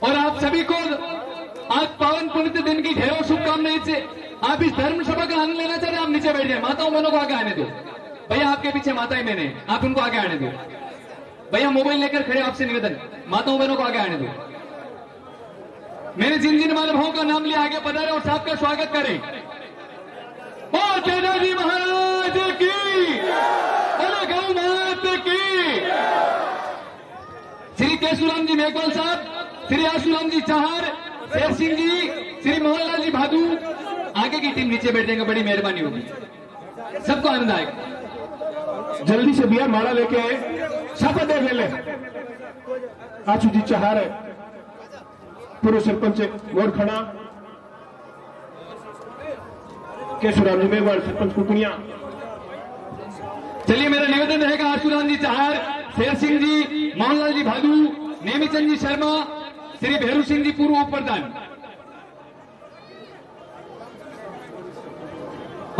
और आप सभी को आज पावन पुण्य दिन की ढेरों शुभकामनाएं से आप इस धर्म सभा का आनंद लेना चाह रहे हैं। आप नीचे बैठ जाए, माताओं बहनों को आगे आने दो। भैया आपके पीछे माताएं बहनें, आप उनको आगे आने दो। भैया मोबाइल लेकर खड़े, आपसे निवेदन, माताओं बहनों को आगे आने दो। मैंने जिन जिन महानुभावों का नाम लिया आगे पधारे और सबका स्वागत करें। और जी महाराज की, बोले गौ माता की। श्री केशुराम जी मेघवाल साहब, श्री आशुराम जी चाहर, शेर सिंह जी, श्री मोहनलाल जी भादू, आगे की टीम नीचे बैठ जाएंगे, बड़ी मेहरबानी होगी, सबको आनंद आएगा। जल्दी से भैया माला लेके शपथ दे ले। आशु जी चाहर, पूर्व सरपंच मोरखड़ा, केशुराम जी मेघवाल सरपंच कुकनिया। चलिए मेरा निवेदन रहेगा, आशुराम जी चाहर, शेर सिंह जी, मोहनलाल जी भादू, नेमीचंद जी शर्मा, श्री भैरू सिंह जी पूर्व उप प्रधान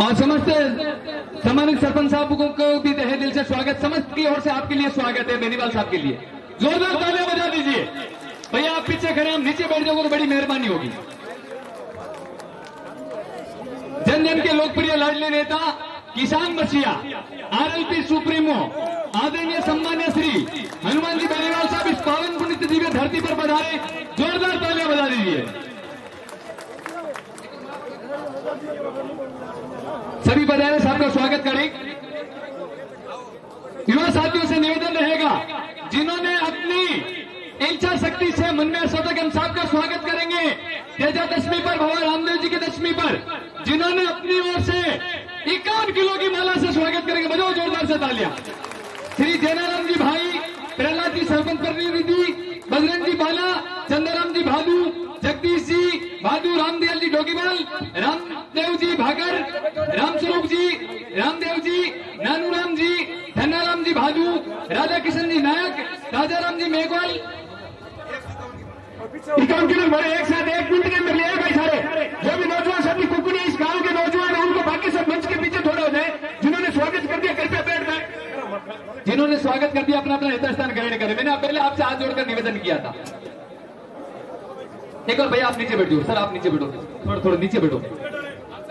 और समस्त सम्मानित सरपंच साहब को भी तहे दिल से स्वागत, समस्त की ओर से आपके लिए स्वागत है। बेनीवाल साहब के लिए जोरदार तालियां बजा दीजिए। भैया आप पीछे खड़े, हम नीचे बैठ जाओगे तो बड़ी मेहरबानी होगी। जन जन के लोकप्रिय लाडले नेता किसान मसीहा, आरएलपी सुप्रीमो, आदरणीय सम्मान्य श्री हनुमान जी बेनीवाल साहब इस पावन पुण्य दिव्य धरती पर पधारे, जोरदार तालियां बजा दीजिए। सभी पधारे साहब का स्वागत करें। युवा साथियों से निवेदन रहेगा, जिन्होंने अपनी इच्छा शक्ति से मन में शतक, हम साहब का स्वागत करेंगे तेजा दशमी पर, भगवान रामदेव जी की दशमी पर, जिन्होंने अपनी ओर से 51 किलो की माला से स्वागत करेंगे, बजाओ जोरदार से तालियां। श्री जयनाराम जी भाई, प्रहलाद जी सरपंच प्रतिनिधि, बजरंग जी बाला, चंद्रराम जी भादू, जगदीश जी भादू, रामदयाल जी डोगीवाल, रामदेव जी भागर, रामस्वरूप जी, रामदेव जी, नानूराम जी, धन्नाराम जी भादू, राधा किशन जी नायक, राजाराम जी मेघवाल, इकाउंट के बड़े एक साथ 1 मिनट के अंदर ले आए भाई सारे। जो भी नौजवान साथी कुकुड़िया इस गांव के नौजवान है उनको बाकी सब मंच के पीछे थोड़ा हो जाए। जिन्होंने स्वागत कर दिया कृपया बैठ जाए। जिन्होंने स्वागत कर दिया अपना अपना यथास्थान ग्रहण करें। मैंने पहले आपसे हाथ जोड़कर निवेदन किया था। एक और भैया आप नीचे बैठो सर, आप नीचे बैठो, थोड़ा थोड़ा नीचे बैठो,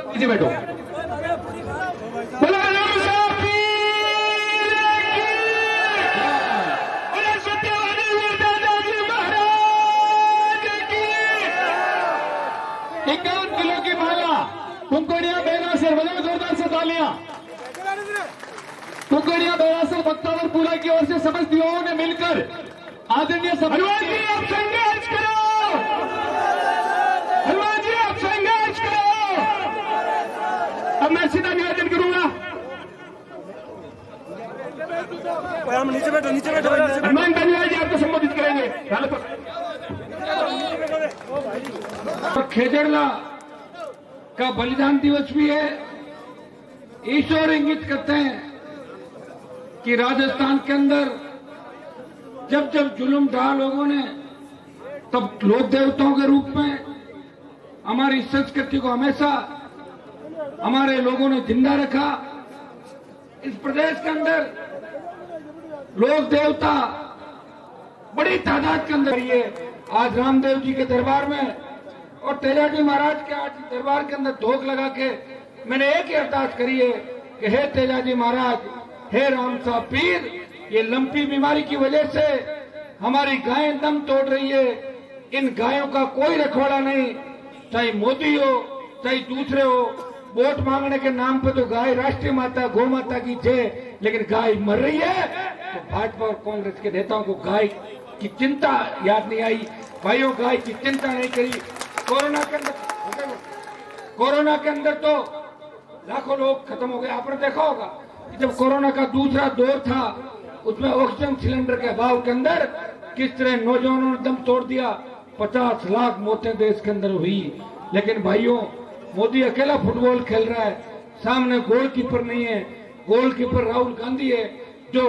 नीचे बैठो। की माला कुंकड़िया बेरासर बजाओ जोरदार से तालियां। कुंकड़िया बेरासर बख्तावर पूरा की ओर से समस्त युवाओं ने मिलकर आदरणीय हनुमान जी आप संघर्ष करो, हनुमान जी आप संघर्ष करो। अब मैं सीधा निवेदन करूंगा। नीचे बैठो, नीचे बैठो। हनुमान धन्यवाद जी आपको संबोधित करेंगे। खेजड़ला का बलिदान दिवस भी है। ईश्वर इंगित करते हैं कि राजस्थान के अंदर जब जब जुल्म ढा लोगों ने, तब लोक देवताओं के रूप में हमारी संस्कृति को हमेशा हमारे लोगों ने जिंदा रखा। इस प्रदेश के अंदर लोक देवता बड़ी तादाद के अंदर ये आज रामदेव जी के दरबार में और तेजाजी महाराज के आज दरबार के अंदर धोख लगा के मैंने एक ही अरदास करी है कि हे तेजाजी महाराज, हे राम साहब पीर, ये लंपी बीमारी की वजह से हमारी गायें दम तोड़ रही है। इन गायों का कोई रखवाला नहीं, चाहे मोदी हो चाहे दूसरे हो। वोट मांगने के नाम पे तो गाय राष्ट्रीय माता गौ माता की जय, लेकिन गाय मर रही है। तो भाजपा और कांग्रेस के नेताओं को गाय की चिंता याद नहीं आई। भाइयों, गाय की चिंता नहीं करी। कोरोना के अंदर तो लाखों लोग खत्म हो गए। आपने देखा होगा कि जब कोरोना का दूसरा दौर था उसमें ऑक्सीजन सिलेंडर के अभाव के अंदर किस तरह नौजवानों ने दम तोड़ दिया। 50 लाख मौतें देश के अंदर हुई। लेकिन भाइयों, मोदी अकेला फुटबॉल खेल रहा है, सामने गोलकीपर नहीं है। गोलकीपर राहुल गांधी है जो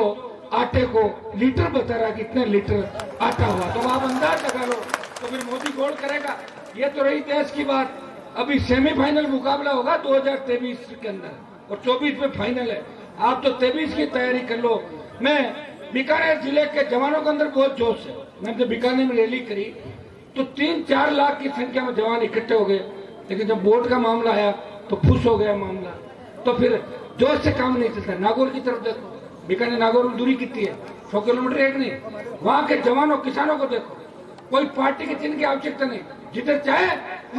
आटे को लीटर बता रहा, कितने लीटर आटा हुआ। तो आप अंदाज लगा लो, तो फिर मोदी गोल करेगा। ये तो रही देश की बात। अभी सेमीफाइनल मुकाबला होगा 2023 के अंदर और 24 में फाइनल है। आप तो 23 की तैयारी कर लो। मैं बीकानेर जिले के जवानों के अंदर बहुत जोश है। मैंने तो बीकानेर में रैली करी तो 3-4 लाख की संख्या में जवान इकट्ठे हो गए। लेकिन जब वोट का मामला आया तो फुस हो गया मामला। तो फिर जोश से काम नहीं चलता। नागौर की तरफ देखो, बीकानेर नागौर में दूरी कितनी है, 100 किलोमीटर एक नहीं। वहां के जवानों किसानों को देखो, कोई पार्टी के चिन्ह की आवश्यकता नहीं, जिधर चाहे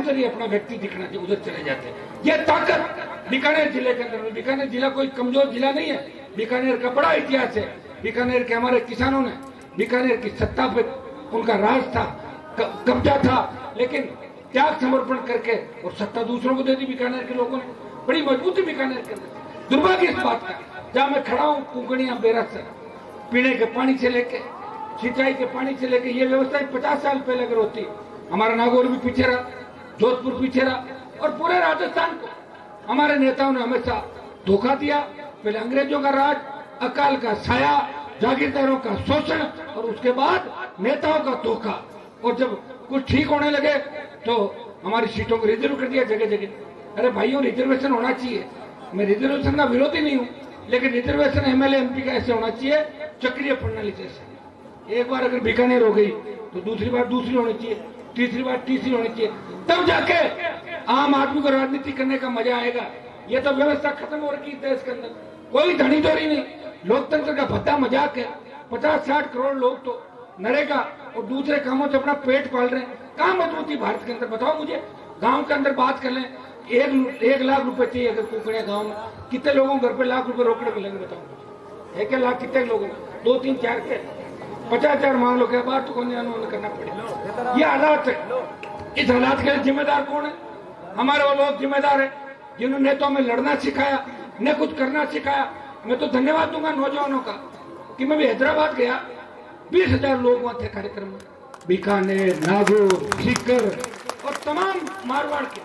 उधर ही अपना व्यक्ति दिखना चाहिए, उधर चले जाते हैं। ये ताकत बीकानेर जिले के अंदर। बीकानेर जिला कोई कमजोर जिला नहीं है। बीकानेर का बड़ा इतिहास है। बीकानेर के हमारे किसानों ने, बीकानेर की सत्ता पे उनका राज था, कब्जा था, लेकिन त्याग समर्पण करके और सत्ता दूसरों को दे दी बीकानेर के लोगों ने। बड़ी मजबूती बीकानेर के अंदर। दुर्भाग्य इस बात का, जहां मैं खड़ा हूँ कुंकड़िया बेरासर, पीने के पानी से लेके सिंचाई के पानी से लेके ये व्यवस्था 50 साल पहले अगर होती, हमारा नागौर भी पीछे रहा, जोधपुर पीछे रहा और पूरे राजस्थान को हमारे नेताओं ने हमेशा धोखा दिया। पहले अंग्रेजों का राज, अकाल का साया, जागीरदारों का शोषण और उसके बाद नेताओं का धोखा। और जब कुछ ठीक होने लगे तो हमारी सीटों को रिजर्व कर दिया जगह जगह। अरे भाइयों, रिजर्वेशन होना चाहिए। मैं रिजर्वेशन का विरोधी नहीं हूँ, लेकिन रिजर्वेशन एमएलए एमपी का ऐसे होना चाहिए चक्रीय प्रणाली जैसे। एक बार अगर बीकानेर हो गई तो दूसरी बार दूसरी होनी चाहिए, तीसरी बार तीसरी होनी चाहिए, तब जाके आम आदमी को राजनीति करने का मजा आएगा। ये तो व्यवस्था खत्म हो रही है देश के अंदर। कोई धनी चोरी नहीं, लोकतंत्र का भद्दा मजाक है। 50-60 करोड़ लोग तो नरेगा और दूसरे कामों से अपना पेट पाल रहे हैं। कहाँ मजबूती भारत के अंदर, बताओ मुझे। गांव के अंदर बात कर लें, 1 लाख रुपए चाहिए अगर कुकड़िया गांव में, कितने लोगों घर पे लाख रुपए रोकड़े मिलेंगे बताओ। 1 लाख कितने लोगों में, 2-3-4 के 50,000 मांग लो, क्या बात तो कौन करना पड़ेगा। ये हालात है। इस हालात के जिम्मेदार कौन है? हमारे वो लोग जिम्मेदार है जिन्होंने नेताओं में लड़ना सिखाया, ने कुछ करना सिखाया। मैं तो धन्यवाद दूंगा नौजवानों का कि मैं भी हैदराबाद गया, 20,000 लोग वहां थे कार्यक्रम में। बीकानेर, नागौर, सीकर और तमाम मारवाड़ के।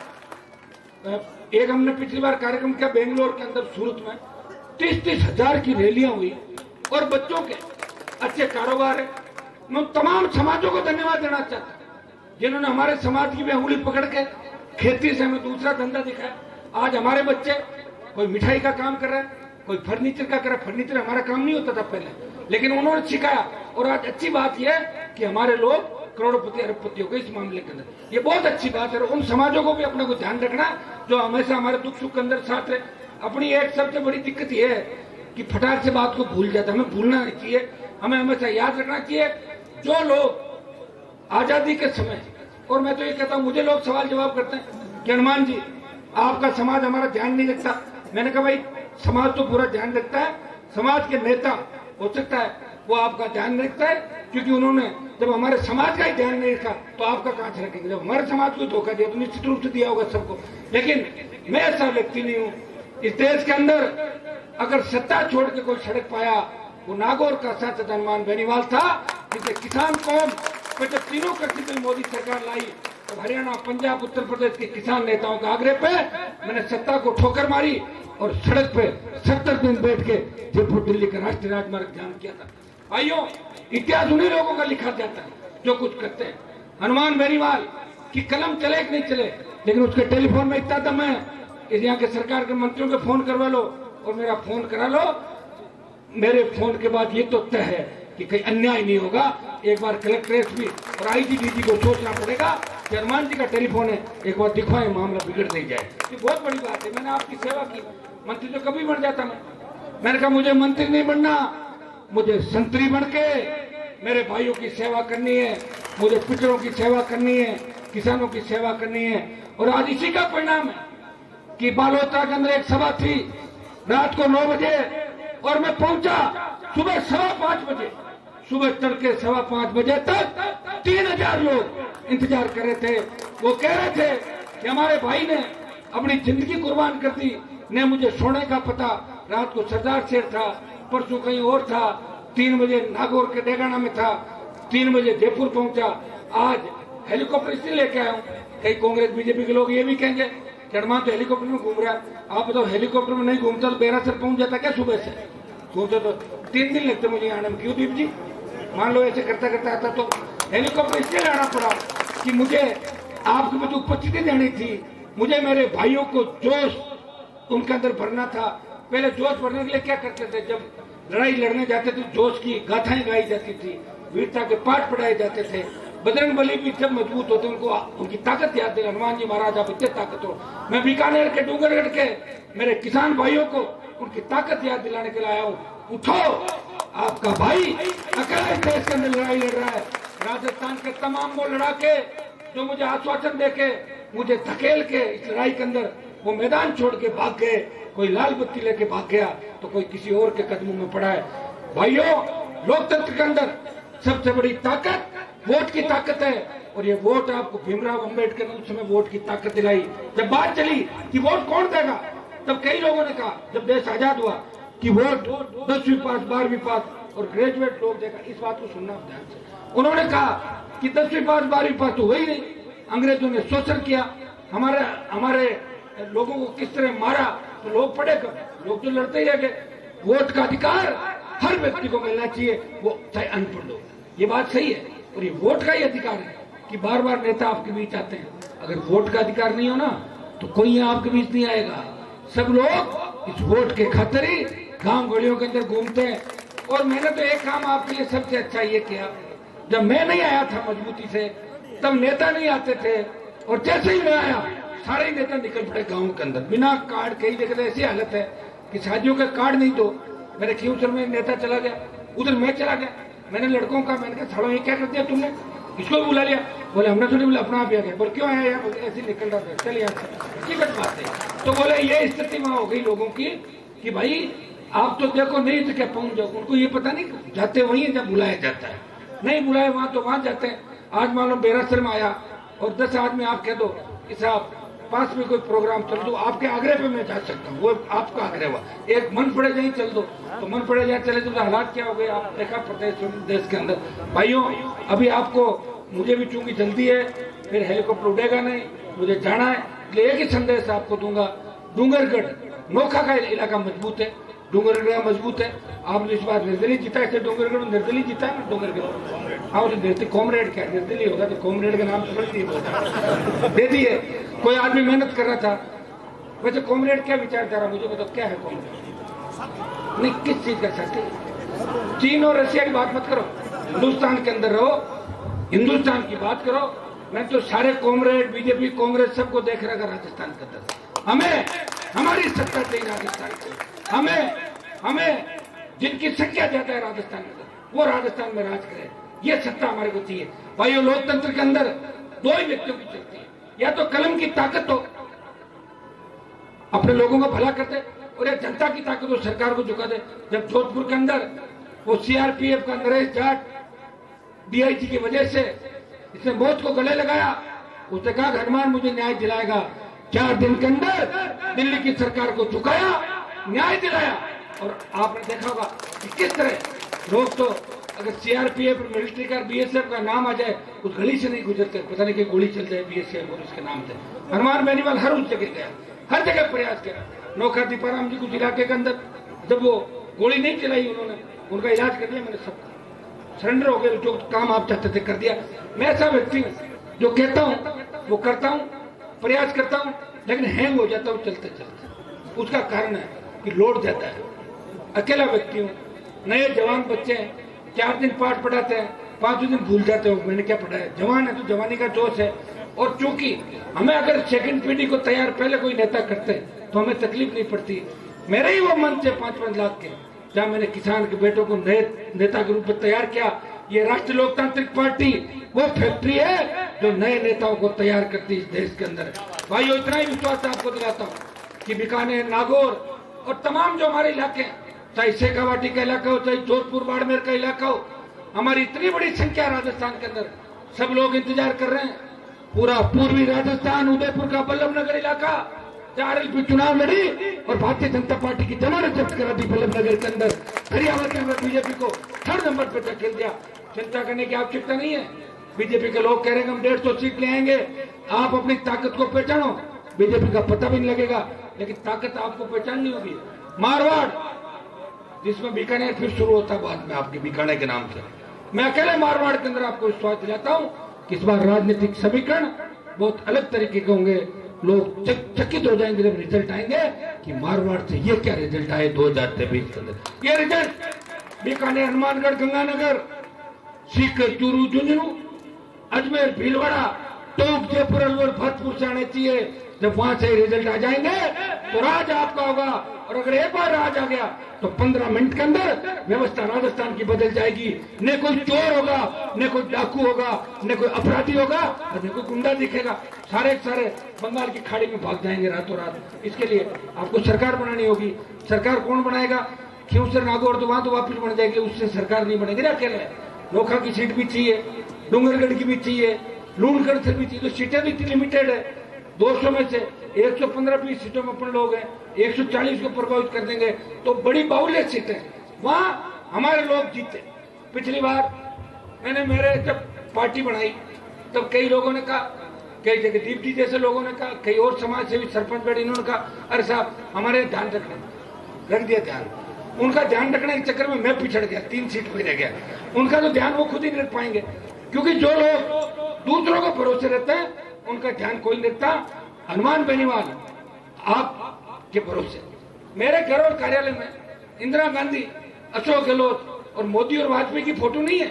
एक हमने पिछली बार कार्यक्रम किया बेंगलोर के अंदर, सूरत में 30,000 की रैलियां हुई और बच्चों के अच्छे कारोबार है। मैं तमाम समाजों को धन्यवाद देना चाहता हूं। जिन्होंने हमारे समाज की भी उंगली पकड़ के खेती से हमें दूसरा धंधा दिखाया। आज हमारे बच्चे कोई मिठाई का काम कर रहा है, कोई फर्नीचर का कर रहा है। फर्नीचर हमारा काम नहीं होता था पहले, लेकिन उन्होंने सिखाया। और आज अच्छी बात यह है कि हमारे लोग करोड़पति अरबपति हो गए इस मामले के अंदर। ये बहुत अच्छी बात है। उन समाजों को भी अपने को ध्यान रखना जो हमेशा हमारे दुख सुख के अंदर साथ है। अपनी एक सबसे बड़ी दिक्कत यह है कि फटाक से बात को भूल जाता है। हमें भूलना नहीं चाहिए, हमें हमेशा याद रखना चाहिए। जो लोग आजादी के समय, और मैं तो ये कहता हूं, मुझे लोग सवाल जवाब करते हैं कि हनुमान जी आपका समाज हमारा ध्यान नहीं रखता। मैंने कहा भाई समाज तो पूरा ध्यान रखता है। समाज के नेता हो सकता है वो आपका ध्यान नहीं रखता है, क्योंकि उन्होंने जब हमारे समाज का ही ध्यान नहीं रखा तो आपका कहां से रखेंगे। जब हमारे समाज को धोखा दिया तो निश्चित रूप से दिया होगा सबको। लेकिन मैं ऐसा व्यक्ति नहीं हूं। इस देश के अंदर अगर सत्ता छोड़ के कोई सड़क पाया, वो नागौर का सांसद हनुमान बेनीवाल था, जिसे किसान कौम पर जब तीनों कृषि बिल मोदी सरकार लाई तो हरियाणा, पंजाब, उत्तर प्रदेश के किसान नेताओं के आग्रह पे मैंने सत्ता को ठोकर मारी और सड़क पे 70 दिन बैठ के जयपुर दिल्ली का राष्ट्रीय राजमार्ग जाम किया था। भाइयों, इतिहास उन्हीं लोगों का लिखा जाता है जो कुछ करते हैं। हनुमान बेनीवाल की कलम चले कि नहीं चले, लेकिन उसके टेलीफोन में इतना दम है, यहाँ के सरकार के मंत्रियों के फोन करवा लो और मेरा फोन करा लो। मेरे फोन के बाद ये तो तय है कि कहीं अन्याय नहीं होगा। एक बार कलेक्ट्रेट भी और आईजी डीजी को सोचना पड़ेगा कि हनुमान जी का टेलीफोन है, एक बार दिखवाएं, मामला बिगड़ नहीं जाए। ये बहुत बड़ी बात है। मैंने आपकी सेवा की। मंत्री तो कभी बन जाता मैंने कहा मुझे मंत्री नहीं बनना, मुझे संतरी बन के मेरे भाइयों की सेवा करनी है, मुझे पितरों की सेवा करनी है, किसानों की सेवा करनी है। और आज इसी का परिणाम है कि बालोतरा के अंदर एक सभा थी रात को 9 बजे और मैं पहुंचा सुबह 5:15 बजे। सुबह तड़के 5:15 बजे तक 3000 लोग इंतजार कर रहे थे। वो कह रहे थे कि हमारे भाई ने अपनी जिंदगी कुर्बान कर दी, ने मुझे सोने का पता। रात को सरदार शेर था, परसों कहीं और था, 3 बजे नागौर के डेगाना में था, 3 बजे जयपुर पहुंचा। आज हेलीकॉप्टर इसलिए लेके आया हूँ, कई कांग्रेस बीजेपी के लोग ये भी कहेंगे कि हनुमान तो हेलीकॉप्टर में घूम रहा है। आप बताओ, हेलीकॉप्टर में नहीं घूमता तो बेरासर पहुंच जाता क्या? सुबह से घूमते तो 3 दिन लगते मुझे आने में। क्यों दीप जी? मान लो ऐसे करता करता आता तो हेलीकॉप्टर इसलिए लाना पड़ा कि मुझे आपके बीच उपस्थिति देनी थी। मुझे मेरे भाइयों को जोश उनके अंदर भरना था। पहले जोश भरने के लिए क्या करते थे? जब लड़ाई लड़ने जाते थे जोश की गाथाएं गाई जाती थी, वीरता के पाठ पढ़ाए जाते थे। बजरंग बली भी जब मजबूत होते उनको उनकी ताकत याद है। हनुमान जी महाराज आप इतने ताकत हो। मैं बीकानेर के डूंगरगढ़ के मेरे किसान भाइयों को उनकी ताकत याद दिलाने के लिए आया हूँ। उठो, आपका भाई अकेले देश के अंदर लड़ाई लड़ रहा है। राजस्थान के तमाम वो लड़ाके जो मुझे आश्वासन देके मुझे धकेल के इस लड़ाई के अंदर वो मैदान छोड़ के भाग गए, कोई लाल बत्ती लेके भाग गया तो कोई किसी और के कदमों में पड़ा है। भाइयों, लोकतंत्र के अंदर सबसे बड़ी ताकत वोट की ताकत है। और ये वोट आपको भीमराव अंबेडकर ने उस समय वोट की ताकत दिलाई। जब बात चली कि वोट कौन देगा, तब कई लोगों ने कहा जब देश आजाद हुआ कि वोट 10वीं पास, 12वीं पास और ग्रेजुएट लोग देगा। इस बात को सुनना ध्यान से। उन्होंने कहा कि 10वीं पास, 12वीं पास तो वही नहीं। अंग्रेजों ने शोषण किया, हमारे लोगों को किस तरह मारा, तो लोग पढ़े कब? लोग तो लड़ते ही रह गए। वोट का अधिकार हर व्यक्ति को मिलना चाहिए, वो चाहे अनपढ़ हो। ये बात सही है। और ये वोट का ही अधिकार है कि बार बार नेता आपके बीच आते हैं। अगर वोट का अधिकार नहीं हो ना तो कोई यहाँ आपके बीच नहीं आएगा। सब लोग इस वोट के खातिर ही गांव गलियों के अंदर घूमते हैं। और मैंने तो एक काम आपके लिए सबसे अच्छा ये किया, जब मैं नहीं आया था मजबूती से तब नेता नहीं आते थे, और जैसे ही मैं आया सारे नेता निकल पड़े गाँव के अंदर बिना कार्ड। कई जगह ऐसी हालत है कि शादियों का कार्ड नहीं दो। मेरे खींवसर में नेता चला गया, उधर मैं चला गया। मैंने लड़कों का, मैंने कहा सालों ये क्या कर दिया तुमने, इसको भी बुला लिया। बोले हमने तो नहीं बोला, अपना आप आ गया। बोले क्यों आया यार? ऐसे निकल रहा था, चल यहाँ से, हकीकत बात है। तो बोले ये स्थिति वहां हो गई लोगों की कि भाई आप तो देखो नहीं तो क्या पहुंच जाओ। उनको ये पता नहीं, जाते वही है जब बुलाया जाता है, नहीं बुलाए वहां तो वहां जाते हैं। आज मान लो बेरासर में आया और 10 आदमी आप कह दो कि साहब पास में कोई प्रोग्राम चल दो, आपके आग्रह पे मैं जा सकता हूँ, वो आपका आग्रह हुआ। एक मन पड़े जाए चल दो, तो मन पड़े जाए चले तो हालात क्या हो गए आप देखा प्रदेश देश के अंदर। भाइयों, अभी आपको मुझे भी चूंकि जल्दी है, फिर हेलीकॉप्टर उड़ेगा नहीं, मुझे जाना है, इसलिए एक ही संदेश आपको दूंगा। डूंगरगढ़ नोखा का इलाका मजबूत है, डूंगरगढ़ मजबूत है। आपने इस बार निर्दलीय जीता है, डूंगरगढ़ में निर्दलीय जीता है ना डूंगरगढ़। हाँ तो देते कॉमरेड क्या निर्दलीय होगा तो कॉमरेड का नाम समझती है दे दिए। कोई आदमी मेहनत कर रहा था, वैसे कॉमरेड क्या विचारधारा मुझे बताओ, क्या है कॉमरेड? नहीं, किस चीज का साथी? चीन और रशिया की बात मत करो, हिंदुस्तान के अंदर रहो, हिंदुस्तान की बात करो। मैं तो सारे कॉमरेड बीजेपी कांग्रेस सबको देख रहा था राजस्थान के अंदर। हमें हमारी सत्ता चाहिए राजस्थान की, हमें जिनकी संख्या ज्यादा है राजस्थान के अंदर वो राजस्थान में राज करे, ये सत्ता हमारे को चाहिए। भाइयों, लोकतंत्र के अंदर दो ही व्यक्तियों की चलती है, या तो कलम की ताकत हो, अपने लोगों का भला करते, और या जनता की ताकत हो, सरकार को झुका दे। जब जोधपुर के अंदर वो सीआरपीएफ का नरेश जाट डीआईजी की वजह से इसने मौत को गले लगाया, उसने कहा हनुमान मुझे न्याय दिलाएगा। 4 दिन के अंदर दिल्ली की सरकार को झुकाया, न्याय दिलाया। और आपने देखा होगा कि किस तरह लोग तो अगर सीआरपीएफ मिलिट्री का बीएसएफ का नाम आ जाए उस गली से नहीं गुजरते, पता नहीं कि गोली चल जाए बीएसएफ और उसके नाम से। हनुमान बेनीवाल हर उस जगह गया, हर जगह प्रयास किया। नौखा दीपाराम जी कुछ इलाके के अंदर जब वो गोली नहीं चलाई, उन्होंने उनका इलाज कर दिया, मैंने सब सरेंडर हो गए, जो काम आप चाहते थे कर दिया। मैं ऐसा व्यक्ति हूँ जो कहता हूँ वो करता हूँ, प्रयास करता हूँ, लेकिन हैंग हो जाता हूँ चलते चलते। उसका कारण है कि लोड जाता है। अकेला व्यक्ति हूँ, नए जवान बच्चे हैं, 4 दिन पाठ पढ़ाते हैं, 5वें दिन भूल जाते हो मैंने क्या पढ़ाया। जवान है तो जवानी का जोश है, और चूंकि हमें अगर सेकंड पीढ़ी को तैयार पहले कोई नेता करते हैं तो हमें तकलीफ नहीं पड़ती। मेरे ही वो मंच है 5-5 लाख के, जहाँ मैंने किसान के बेटों को नए नेता के रूप में तैयार किया। ये राष्ट्रीय लोकतांत्रिक पार्टी वो फैक्ट्री है जो नए नेताओं को तैयार करती है इस देश के अंदर। भाइयों, इतना ही विश्वास आपको दिलाता हूँ कि बीकानेर, नागौर और तमाम जो हमारे इलाके हैं, चाहे शेखावाटी का इलाका हो, चाहे जोधपुर बाड़मेर का इलाका हो, हमारी इतनी बड़ी संख्या राजस्थान के अंदर, सब लोग इंतजार कर रहे हैं। पूरा पूर्वी राजस्थान, उदयपुर का बल्लभनगर इलाका, आरएलपी चुनाव लड़ी और भारतीय जनता पार्टी की जमानत जब्त करा दी बल्लभनगर के अंदर। हरियाणा के अंदर बीजेपी को 3rd नंबर पर धकेल दिया। चिंता करने की आवश्यकता नहीं है। बीजेपी के लोग कह रहे हैं हम 150 सीट ले आएंगे। आप अपनी ताकत को पहचानो, बीजेपी का पता भी नहीं लगेगा, लेकिन ताकत आपको पहचाननी होगी। मारवाड़, जिसमें बीकानेर फिर शुरू होता बाद में आपके बीकानेर के नाम से, मैं अकेले मारवाड़ के अंदर आपको विश्वास दिलाता हूं कि इस बार राजनीतिक समीकरण बहुत अलग तरीके के होंगे। लोग चकित हो जाएंगे जब रिजल्ट आएंगे कि मारवाड़ से ये क्या रिजल्ट आए 2023 के अंदर। ये रिजल्ट बीकानेर, हनुमानगढ़, गंगानगर, सीकर, चूरू, झुंझुनू, अजमेर, भीलवाड़ा, टोंक, जयपुर, अलवर, भरतपुर से आने चाहिए। जब वहां से रिजल्ट आ जाएंगे तो राज आपका होगा। और अगर एक बार राज आ गया तो 15 मिनट के अंदर व्यवस्था राजस्थान की बदल जाएगी। न कोई चोर होगा, न कोई डाकू होगा, न कोई अपराधी होगा, और न कोई गुंडा दिखेगा। सारे बंगाल की खाड़ी में भाग जाएंगे रातों रात। इसके लिए आपको सरकार बनानी होगी। सरकार कौन बनाएगा? खींवसर, नागौर तो वहां तो वापिस बन जाएगी, उससे सरकार नहीं बनेगी ना अकेले। नोखा की सीट भी चाहिए, डूंगरगढ़ की भी चाहिए, लूणगढ़ से भी चाहिए। तो सीटें भी इतनी लिमिटेड है, 200 में से 115-20 सीटों में अपन लोग हैं, 140 को प्रभावित कर देंगे तो बड़ी बाहुल्य सीटें वहां हमारे लोग जीते। पिछली बार मेरे जब पार्टी बनाई तब कई लोगों ने कहा, कई जगह दीप्ति जैसे लोगों ने कहा, कई और समाज सेवी सरपंच बैठे, इन्होंने कहा अरे साहब हमारे ध्यान रखना, रख दिया ध्यान। उनका ध्यान रखने के चक्कर में मैं पिछड़ गया, 3 सीट पे रह गया। उनका तो ध्यान वो खुद ही नहीं रख पाएंगे, क्योंकि जो लोग दूसरों को भरोसे रहते हैं उनका ध्यान कोई नहीं रखता। हनुमान बेनीवाल आप के भरोसे, मेरे घर और कार्यालय में इंदिरा गांधी, अशोक गहलोत और मोदी और वाजपेयी की फोटो नहीं है,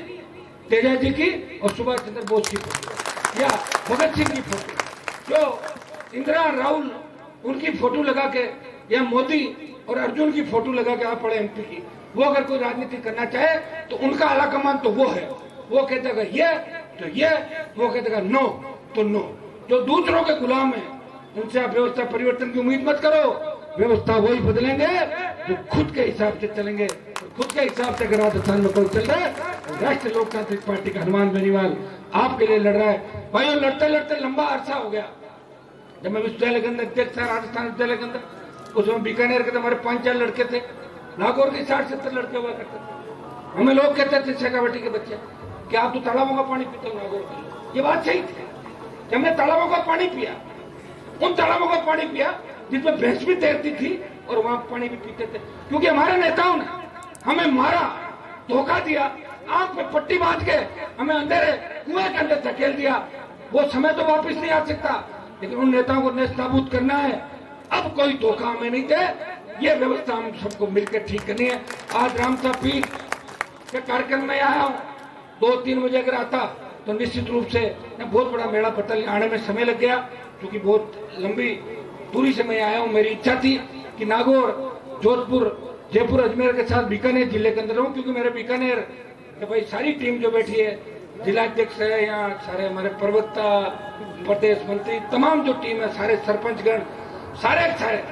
तेजा जी की और सुभाष चंद्र बोस की फोटो या भगत सिंह की फोटो। जो इंदिरा, राहुल उनकी फोटो लगा के या मोदी और अर्जुन की फोटो लगा के आप पड़े एमपी की, वो अगर कोई राजनीति करना चाहे तो उनका आला कमान तो वो है। वो कहते ये तो ये, वो कहते नो तो नो। जो दूसरों के गुलाम है उनसे आप व्यवस्था परिवर्तन की उम्मीद मत करो। व्यवस्था वही बदलेंगे जो खुद के हिसाब से चलेंगे। खुद के हिसाब से अगर राजस्थान में कोई चल रहा है तो राष्ट्रीय लोकतांत्रिक पार्टी का हनुमान बेनीवाल आपके लिए लड़ रहा है। भाइयों, लड़ते लड़ते लंबा अरसा हो गया। जब मैं विश्वविद्यालय के अंदर अध्यक्ष था, राजस्थान विश्वविद्यालय के अंदर, उसमें बीकानेर के हमारे 5-4 लड़के थे, नागौर के 60-70 लड़के हुआ करते थे। हमें लोग कहते थे शेखावाटी के बच्चे कि आप तो तालाबों का पानी पीते हो नागौर के। ये बात सही थी। हमने तालाबों का पानी पिया, उन तालाबों का पानी पिया जिसमें भैंस भी तैरती थी और वहां पानी भी पीते थे, क्योंकि हमारे नेताओं ने हमें मारा, धोखा दिया आंख में पट्टी बांध के हमें अंधेरे कुएं के अंदर धकेल दिया। वो समय तो वापस नहीं आ सकता, लेकिन उन नेताओं को नेस्त नाबूद करना है। अब कोई धोखा हमें नहीं दे, ये व्यवस्था हम सबको मिलकर ठीक करनी है। आज रामता पीर के कार्यक्रम में आया हूँ, 2-3 बजे अगर आता तो निश्चित रूप से बहुत बड़ा मेला पटल आने में समय लग गया, क्योंकि बहुत लंबी दूरी से मैं आया हूँ। मेरी इच्छा थी कि नागौर, जोधपुर, जयपुर, अजमेर के साथ बीकानेर जिले के अंदर रहूं, क्योंकि मेरे बीकानेर के भाई सारी टीम जो बैठी है, जिलाध्यक्ष है यहाँ, सारे हमारे प्रवक्ता, प्रदेश मंत्री, तमाम जो टीम है, सारे सरपंचगण, सारे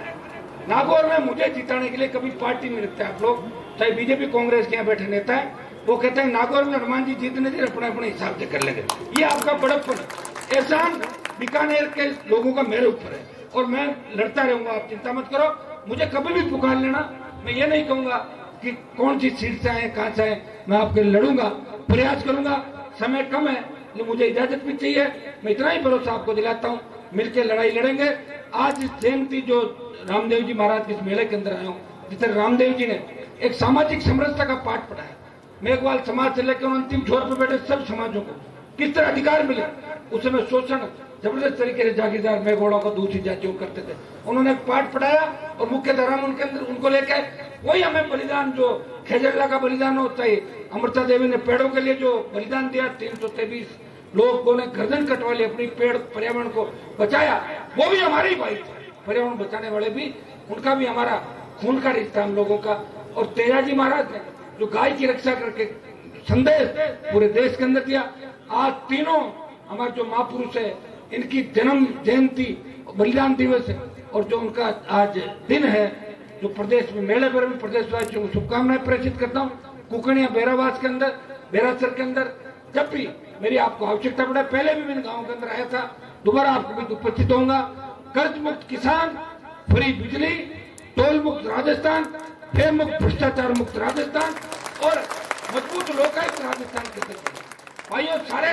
नागौर में मुझे जिताने के लिए कभी पार्टी नहीं रखते। आप लोग चाहे बीजेपी कांग्रेस के यहाँ बैठे नेता है, वो कहते हैं नागौर में हनुमान जी जीतने से अपने अपने हिसाब से कर लेंगे। ये आपका बड़प्पन है। एहसान बीकानेर के लोगों का मेरे ऊपर है और मैं लड़ता रहूंगा, आप चिंता मत करो। मुझे कभी भी पुकार लेना, मैं ये नहीं कहूंगा कि कौन सी सीट से आए, कहां से आए, मैं आपके लड़ूंगा, प्रयास करूंगा। समय कम है, लेकिन मुझे इजाजत भी चाहिए। मैं इतना ही भरोसा आपको दिलाता हूँ, मिलकर लड़ाई लड़ेंगे। आज जयंती जो रामदेव जी महाराज के इस मेले के अंदर आया हूँ, जिस तरह रामदेव जी ने एक सामाजिक समरसता का पाठ पढ़ाया। मेघवाल समाज से लेकर अंतिम छोर पर बैठे सब समाजों को किस तरह अधिकार मिले, उस समय शोषण जबरदस्त तरीके से जागीरदार मेघोड़ों को दूसरी जातियों करते थे। उन्होंने पाठ पढ़ाया और मुख्य धारा में उनके अंदर उनको लेकर वही हमें बलिदान, जो खेजड़ला का बलिदान होता है, अमृता देवी ने पेड़ों के लिए जो बलिदान दिया, 323 लोगों ने गर्दन कटवा ली, अपनी पेड़ पर्यावरण को बचाया, वो भी हमारे ही भाई थे। पर्यावरण बचाने वाले भी, उनका भी हमारा खून का रिश्ता हम लोगों का। और तेजाजी महाराज ने जो गाय की रक्षा करके संदेश पूरे देश के अंदर दिया। आज तीनों हमारे जो महापुरुष है, इनकी जन्म जयंती, बलिदान दिवस है, और जो उनका आज दिन है, जो प्रदेश में मेले भर में प्रदेशवासियों को शुभकामनाएं प्रेषित करता हूँ। कुकड़िया बेरावास के अंदर, बेरासर के अंदर जब भी मेरी आपको आवश्यकता पड़े, पहले भी मैं गाँव के अंदर आया था, दोबारा आपको भी उपस्थित होऊंगा। कर्ज मुक्त किसान, फ्री बिजली, टोल मुक्त राजस्थान, भय मुक्त भ्रष्टाचार मुक्त राजस्थान और मजबूत लोकायुक्त राजस्थान के भाइयों, सारे